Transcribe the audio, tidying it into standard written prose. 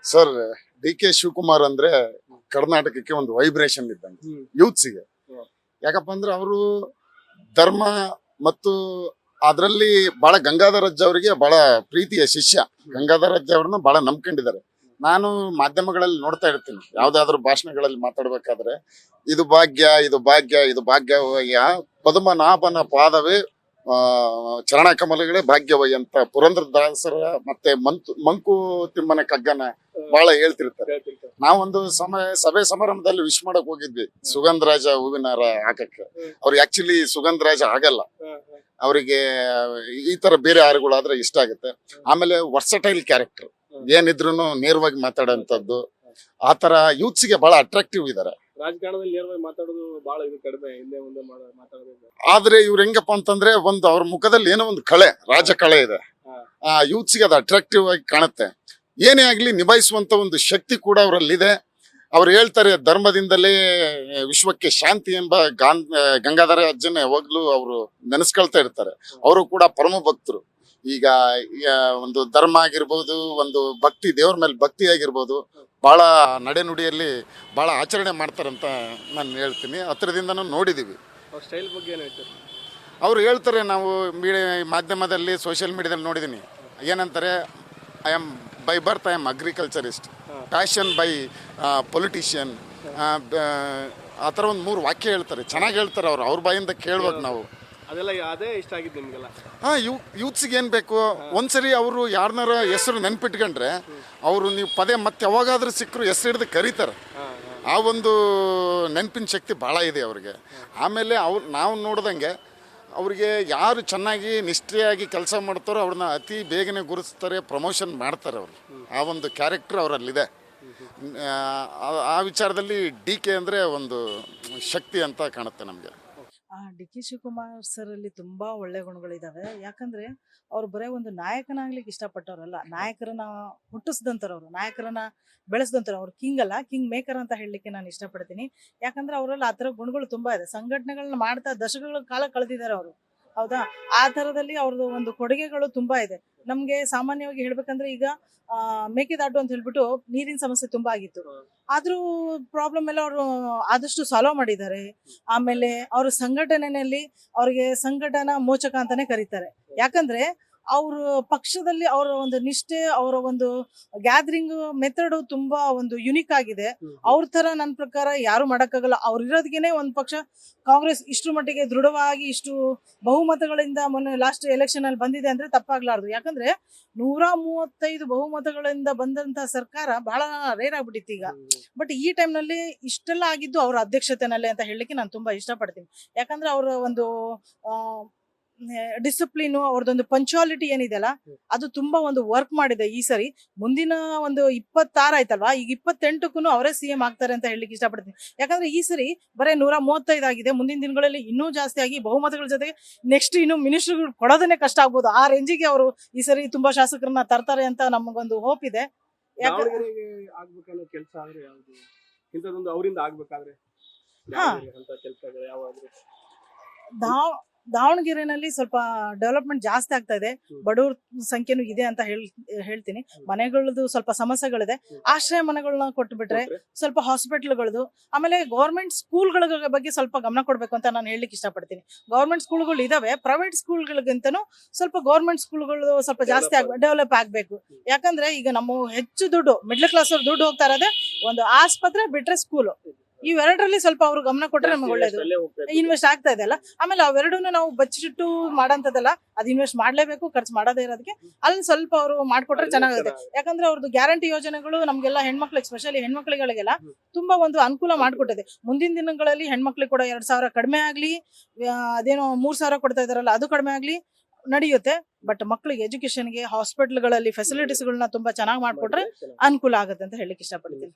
Sir, DK. Shivakumar ಅಂದ್ರೆ ಕರ್ನಾಟಕಕ್ಕೆ ಒಂದು ವೈಬ್ರೇಷನ್ ಇದ್ದಂಗೆ ಯೂತ್ಸಿಗೆ. ಯಾಕಪ್ಪ ಅಂದ್ರೆ ಅವರು ಧರ್ಮ ಮತ್ತು ಅದರಲ್ಲಿ ಬಹಳ ಗಂಗಾಧರಜ್ಜ ಅವರಿಗೆ ಬಹಳ ಪ್ರೀತಿಯ ಶಿಷ್ಯ. ಗಂಗಾಧರಜ್ಜ ಅವ್ರನ್ನ ಬಹಳ ನಂಬ್ಕೊಂಡಿದ್ದಾರೆ. ನಾನು ಮಾಧ್ಯಮಗಳಲ್ಲಿ ನೋಡ್ತಾ ಇರ್ತೀನಿ, ಯಾವ್ದಾದ್ರು ಭಾಷಣಗಳಲ್ಲಿ ಮಾತಾಡ್ಬೇಕಾದ್ರೆ ಇದು ಭಾಗ್ಯ, ಇದು ಭಾಗ್ಯ, ಇದು ಭಾಗ್ಯವಯ್ಯ, ಪದ್ಮನಾಭನ ಪಾದವೇ ಚರಣ ಕಮಲಗಳೇ ಭಾಗ್ಯವಯ್ಯ ಅಂತ ಪುರಂದರದಾಸರ ಮತ್ತೆ ಮಂಕು ತಿಮ್ಮನ ಕಗ್ಗನ ಬಹಳ ಹೇಳ್ತಿರ್ತಾರೆ. ನಾವೊಂದು ಸಭೆ ಸಮಾರಂಭದಲ್ಲಿ ವಿಶ್ ಮಾಡಕ್ ಹೋಗಿದ್ವಿ ಸುಗಂಧರಾಜ ಹೂವಿನ ಹಾರ ಹಾಕಕ್ಕೆ. ಅವ್ರಿಗೆ ಆಕ್ಚುಲಿ ಸುಗಂಧರಾಜ ಆಗಲ್ಲ, ಅವರಿಗೆ ಈ ತರ ಬೇರೆ ಹಾರಗಳಾದ್ರೆ ಇಷ್ಟ ಆಗುತ್ತೆ. ಆಮೇಲೆ ವರ್ಸಟೈಲ್ ಕ್ಯಾರೆಕ್ಟರ್, ಏನಿದ್ರು ನೇರವಾಗಿ ಮಾತಾಡೋಂಥದ್ದು, ಆತರ ಯೂತ್ಸ್ಗೆ ಬಹಳ ಅಟ್ರಾಕ್ಟಿವ್ ಇದಾರೆ. ರಾಜಕಾರಣದಲ್ಲಿ ನೇರವಾಗಿ ಮಾತಾಡೋದು ಬಹಳ ಇದು ಕಡಿಮೆ, ಹಿಂದೆ ಮುಂದೆ ಮಾತಾಡೋದು. ಆದ್ರೆ ಇವ್ರು ಹೆಂಗಪ್ಪ ಅಂತಂದ್ರೆ ಒಂದು ಅವ್ರ ಮುಖದಲ್ಲಿ ಏನೋ ಒಂದು ಕಳೆ, ರಾಜ ಕಳೆ ಇದೆ. ಆ ಯೂತ್ಸ್ಗೆ ಅದು ಅಟ್ರಾಕ್ಟಿವ್ ಆಗಿ ಕಾಣುತ್ತೆ. ಏನೇ ಆಗ್ಲಿ ನಿಭಾಯಿಸುವಂತ ಒಂದು ಶಕ್ತಿ ಕೂಡ ಅವರಲ್ಲಿದೆ. ಅವ್ರು ಹೇಳ್ತಾರೆ, ಧರ್ಮದಿಂದಲೇ ವಿಶ್ವಕ್ಕೆ ಶಾಂತಿ ಎಂಬ ಗಂಗಾಧರ ಅಜ್ಜನ ಯಾವಾಗ್ಲೂ ಅವರು ನೆನೆಸ್ಕೊಳ್ತಾ ಇರ್ತಾರೆ. ಅವರು ಕೂಡ ಪರಮ ಭಕ್ತರು. ಈಗ ಒಂದು ಧರ್ಮ ಆಗಿರ್ಬೋದು, ಒಂದು ಭಕ್ತಿ, ದೇವ್ರ ಮೇಲೆ ಭಕ್ತಿ ಆಗಿರ್ಬೋದು, ಬಹಳ ನಡೆನುಡಿಯಲ್ಲಿ ಬಹಳ ಆಚರಣೆ ಮಾಡ್ತಾರಂತ ನಾನು ಹೇಳ್ತೀನಿ. ಹತ್ರದಿಂದನೂ ನೋಡಿದೀವಿ. ಸ್ಟೈಲ್ ಬಗ್ಗೆ ಏನು ಹೇಳ್ತಾರೆ? ಅವ್ರು ಹೇಳ್ತಾರೆ, ನಾವು ಮಾಧ್ಯಮದಲ್ಲಿ ಸೋಷಿಯಲ್ ಮೀಡಿಯಾದಲ್ಲಿ ನೋಡಿದ್ದೀನಿ. ಏನಂತಾರೆ, I am by birth I am agriculturist, passion by politician, ಆ ಥರ ಒಂದು 3 ವಾಕ್ಯ ಹೇಳ್ತಾರೆ. ಚೆನ್ನಾಗಿ ಹೇಳ್ತಾರೆ. ಅವ್ರ ಬಾಯಿಂದ ಕೇಳ್ಬೇಕು ನಾವು. ಅದೆಲ್ಲ ಅದೇ ಇಷ್ಟ ಆಗಿದ್ದು ನಿಮಗೆಲ್ಲ? ಯೂತ್ಸ್ಗೆ ಏನು ಬೇಕು, ಒಂದ್ಸರಿ ಅವರು ಯಾರನ್ನಾರ ಹೆಸರು ನೆನ್ಪಿಟ್ಕೊಂಡ್ರೆ ಅವರು ನೀವು ಪದೇ ಮತ್ತೆ ಯಾವಾಗಾದ್ರೂ ಸಿಕ್ಕರು ಹೆಸರು ಹಿಡಿದು ಕರೀತಾರೆ. ಆ ಒಂದು ನೆನಪಿನ ಶಕ್ತಿ ಭಾಳ ಇದೆ ಅವ್ರಿಗೆ. ಆಮೇಲೆ ನಾವು ನೋಡ್ದಂಗೆ ಅವ್ರಿಗೆ ಯಾರು ಚೆನ್ನಾಗಿ ನಿಷ್ಠೆಯಾಗಿ ಕೆಲಸ ಮಾಡ್ತಾರೋ ಅವ್ರನ್ನ ಅತಿ ಬೇಗನೆ ಗುರುತಿಸ್ತಾರೆ, ಪ್ರಮೋಷನ್ ಮಾಡ್ತಾರೆ. ಅವರು ಆ ಒಂದು ಕ್ಯಾರೆಕ್ಟರ್ ಅವರಲ್ಲಿದೆ. ಆ ವಿಚಾರದಲ್ಲಿ ಡಿ.ಕೆ. ಅಂದರೆ ಒಂದು ಶಕ್ತಿ ಅಂತ ಕಾಣುತ್ತೆ ನಮಗೆ. ಡಿ.ಕೆ. ಶಿವಕುಮಾರ್ ಸರ್ ಅಲ್ಲಿ ತುಂಬಾ ಒಳ್ಳೆ ಗುಣಗಳಿದಾವೆ. ಯಾಕಂದ್ರೆ ಅವ್ರು ಬರೇ ಒಂದು ನಾಯಕನಾಗ್ಲಿಕ್ಕೆ ಇಷ್ಟಪಟ್ಟವ್ರಲ್ಲ, ನಾಯಕರನ್ನ ಹುಟ್ಟಿಸ್ದಂತವ್ರು, ನಾಯಕರನ್ನ ಬೆಳೆಸ್ದಂತವ್ರು. ಅವ್ರು ಕಿಂಗ್ ಅಲ್ಲ, ಕಿಂಗ್ ಮೇಕರ್ ಅಂತ ಹೇಳಲಿಕ್ಕೆ ನಾನು ಇಷ್ಟಪಡ್ತೀನಿ. ಯಾಕಂದ್ರೆ ಅವರಲ್ಲಿ ಆ ಥರ ಗುಣಗಳು ತುಂಬಾ ಇದೆ. ಸಂಘಟನೆಗಳನ್ನ ಮಾಡ್ತಾ ದಶಕಗಳ ಕಾಲ ಕಳೆದಿದ್ದಾರೆ ಅವರು, ಹೌದಾ? ಆ ಥರದಲ್ಲಿ ಅವ್ರದ್ದು ಒಂದು ಕೊಡುಗೆಗಳು ತುಂಬಾ ಇದೆ. ನಮ್ಗೆ ಸಾಮಾನ್ಯವಾಗಿ ಹೇಳ್ಬೇಕಂದ್ರೆ ಈಗ ಮೇಕೆದಾಟು ಅಂತ ಹೇಳ್ಬಿಟ್ಟು ನೀರಿನ ಸಮಸ್ಯೆ ತುಂಬಾ ಆಗಿತ್ತು. ಆದ್ರೂ ಪ್ರಾಬ್ಲಮ್ ಎಲ್ಲ ಅವರು ಆದಷ್ಟು ಸಾಲ್ವ್ ಮಾಡಿದ್ದಾರೆ. ಆಮೇಲೆ ಅವ್ರ ಸಂಘಟನೆಯಲ್ಲಿ ಅವ್ರಿಗೆ ಸಂಘಟನಾ ಮೋಚಕ ಅಂತಾನೆ ಕರೀತಾರೆ. ಯಾಕಂದ್ರೆ ಅವ್ರ ಪಕ್ಷದಲ್ಲಿ ಅವರ ಒಂದು ನಿಷ್ಠೆ, ಅವರ ಒಂದು ಗ್ಯಾದರಿಂಗ್ ಮೆಥಡ್ ತುಂಬಾ ಒಂದು ಯುನಿಕ್ ಆಗಿದೆ. ಅವ್ರ ತರ ನನ್ನ ಪ್ರಕಾರ ಯಾರು ಮಾಡಕ್ಕಾಗಲ್ಲ. ಅವ್ರು ಇರೋದಕ್ಕೇನೆ ಒಂದು ಪಕ್ಷ ಕಾಂಗ್ರೆಸ್ ಇಷ್ಟು ಮಟ್ಟಿಗೆ ದೃಢವಾಗಿ ಇಷ್ಟು ಬಹುಮತಗಳಿಂದ ಮೊನ್ನೆ ಲಾಸ್ಟ್ ಎಲೆಕ್ಷನ್ ಅಲ್ಲಿ ಬಂದಿದೆ ಅಂದ್ರೆ ತಪ್ಪಾಗ್ಲಾರ್ದು. ಯಾಕಂದ್ರೆ 135 ಬಹುಮತಗಳಿಂದ ಬಂದಂತ ಸರ್ಕಾರ ಬಹಳ ರೇರ್ ಆಗ್ಬಿಟ್ಟಿತ್ತು ಈಗ. ಬಟ್ ಈ ಟೈಮ್ ನಲ್ಲಿ ಇಷ್ಟೆಲ್ಲ ಆಗಿದ್ದು ಅವ್ರ ಅಧ್ಯಕ್ಷತೆನಲ್ಲಿ ಅಂತ ಹೇಳಲಿಕ್ಕೆ ನಾನು ತುಂಬಾ ಇಷ್ಟಪಡ್ತೀನಿ. ಯಾಕಂದ್ರೆ ಅವರ ಒಂದು ಡಿಸಿಪ್ಲಿನ್, ಅವ್ರದೊಂದು ಪಂಚುಯಾಲಿಟಿ ಏನಿದೆಯಲ್ಲ, ಅದು ತುಂಬಾ ಒಂದು ವರ್ಕ್ ಮಾಡಿದೆ ಈ ಸರಿ. ಮುಂದಿನ ಒಂದು 26 ಆಯ್ತಲ್ವಾ, ಈಗ 28ಕ್ಕೂ ಅವರೇ CM ಆಗ್ತಾರೆ ಅಂತ ಹೇಳಲಿಕ್ಕೆ ಇಷ್ಟಪಡ್ತೀನಿ. ಯಾಕಂದ್ರೆ ಈ ಸರಿ ಬರೀ 135 ಆಗಿದೆ. ಮುಂದಿನ ದಿನಗಳಲ್ಲಿ ಇನ್ನೂ ಜಾಸ್ತಿ ಆಗಿ ಬಹುಮತಗಳ ಜೊತೆಗೆ ನೆಕ್ಸ್ಟ್ ಇನ್ನು ಮಿನಿಸ್ಟರ್ಗಳು ಕೊಡೋದನ್ನೇ ಕಷ್ಟ ಆಗ್ಬೋದು. ಆ ರೇಂಜಿಗೆ ಅವರು ಈ ಸರಿ ತುಂಬಾ ಶಾಸಕರನ್ನ ತರ್ತಾರೆ ಅಂತ ನಮಗೊಂದು ಹೋಪ್ ಇದೆ. ಆಗ್ಬೇಕನ್ನೋ ಕೆಲಸ ಆದ್ರೆ ಯಾವುದು ಇಂಥದ್ದೊಂದು ಅವರಿಂದ ಆಗ್ಬೇಕಾದ್ರೆ ಕೆಲಸಗಳು ಯಾವಾದ್ರು ದಾವಣಗೆರೆನಲ್ಲಿ ಸ್ವಲ್ಪ ಡೆವಲಪ್ಮೆಂಟ್ ಜಾಸ್ತಿ ಆಗ್ತಾ ಇದೆ. ಬಡವ್ರ ಸಂಖ್ಯೆನೂ ಇದೆ ಅಂತ ಹೇಳ್ತೀನಿ. ಮನೆಗಳದ್ದು ಸ್ವಲ್ಪ ಸಮಸ್ಯೆಗಳಿದೆ. ಆಶ್ರಯ ಮನೆಗಳನ್ನ ಕೊಟ್ಟು ಬಿಟ್ರೆ, ಸ್ವಲ್ಪ ಹಾಸ್ಪಿಟಲ್ಗಳದ್ದು, ಆಮೇಲೆ ಗೌರ್ಮೆಂಟ್ ಸ್ಕೂಲ್ಗಳ ಬಗ್ಗೆ ಸ್ವಲ್ಪ ಗಮನ ಕೊಡ್ಬೇಕು ಅಂತ ನಾನು ಹೇಳಲಿಕ್ಕೆ ಇಷ್ಟಪಡ್ತೀನಿ. ಗೌರ್ಮೆಂಟ್ ಸ್ಕೂಲ್ಗಳು ಇದಾವೆ, ಪ್ರೈವೇಟ್ ಸ್ಕೂಲ್ಗಳಿಗಿಂತನೂ ಸ್ವಲ್ಪ ಗೌರ್ಮೆಂಟ್ ಸ್ಕೂಲ್ಗಳು ಸ್ವಲ್ಪ ಜಾಸ್ತಿ ಡೆವಲಪ್ ಆಗ್ಬೇಕು. ಯಾಕಂದ್ರೆ ಈಗ ನಮ್ಮ ಹೆಚ್ಚು ದುಡ್ಡು ಮಿಡ್ಲ್ ಕ್ಲಾಸ್ ಅವ್ರ ದುಡ್ಡು ಹೋಗ್ತಾ ಇರೋದೇ ಒಂದು ಆಸ್ಪತ್ರೆ ಬಿಟ್ರೆ ಸ್ಕೂಲು. ಇವೆರಡರಲ್ಲಿ ಸ್ವಲ್ಪ ಅವ್ರು ಗಮನ ಕೊಟ್ರೆ ನಮ್ಗೆ ಒಳ್ಳೇದು. ಇನ್ವೆಸ್ಟ್ ಆಗ್ತಾ ಇದೆ ಅಲ್ಲ, ಆಮೇಲೆ ಅವೆರಡನ್ನು ನಾವು ಬಚ್ಚಿಟ್ಟು ಮಾಡೋಂಥದ್ದಲ್ಲ, ಅದು ಇನ್ವೆಸ್ಟ್ ಮಾಡ್ಲೇಬೇಕು. ಖರ್ಚು ಮಾಡೋದೇ ಇರೋದಕ್ಕೆ ಅಲ್ಲಿ ಸ್ವಲ್ಪ ಅವರು ಮಾಡ್ಕೊಟ್ರೆ ಚೆನ್ನಾಗುತ್ತೆ. ಯಾಕಂದ್ರೆ ಅವ್ರದ್ದು ಗ್ಯಾರಂಟಿ ಯೋಜನೆಗಳು ನಮ್ಗೆಲ್ಲ ಹೆಣ್ಮಕ್ಳಿಗೆ, ಸ್ಪೆಷಲಿ ಹೆಣ್ಮಕ್ಳಿಗಳಿಗೆಲ್ಲ ತುಂಬಾ ಒಂದು ಅನುಕೂಲ ಮಾಡ್ಕೊಟ್ಟಿದೆ. ಮುಂದಿನ ದಿನಗಳಲ್ಲಿ ಹೆಣ್ಮಕ್ಳಿಗೆ ಕೂಡ 2,000 ಕಡಿಮೆ ಆಗ್ಲಿ, ಅದೇನೋ 3,000 ಕೊಡ್ತಾ ಇದಾರಲ್ಲ ಅದು ಕಡಿಮೆ ಆಗ್ಲಿ ನಡೆಯುತ್ತೆ. ಬಟ್ ಮಕ್ಳಿಗೆ ಎಜುಕೇಶನ್ಗೆ ಹಾಸ್ಪಿಟಲ್ಗಳಲ್ಲಿ ಫೆಸಿಲಿಟೀಸ್ಗಳನ್ನ ತುಂಬಾ ಚೆನ್ನಾಗಿ ಮಾಡ್ಕೊಟ್ರೆ ಅನುಕೂಲ ಆಗುತ್ತೆ ಅಂತ ಹೇಳಲಿಕ್ಕೆ ಇಷ್ಟಪಡ್ತೀನಿ.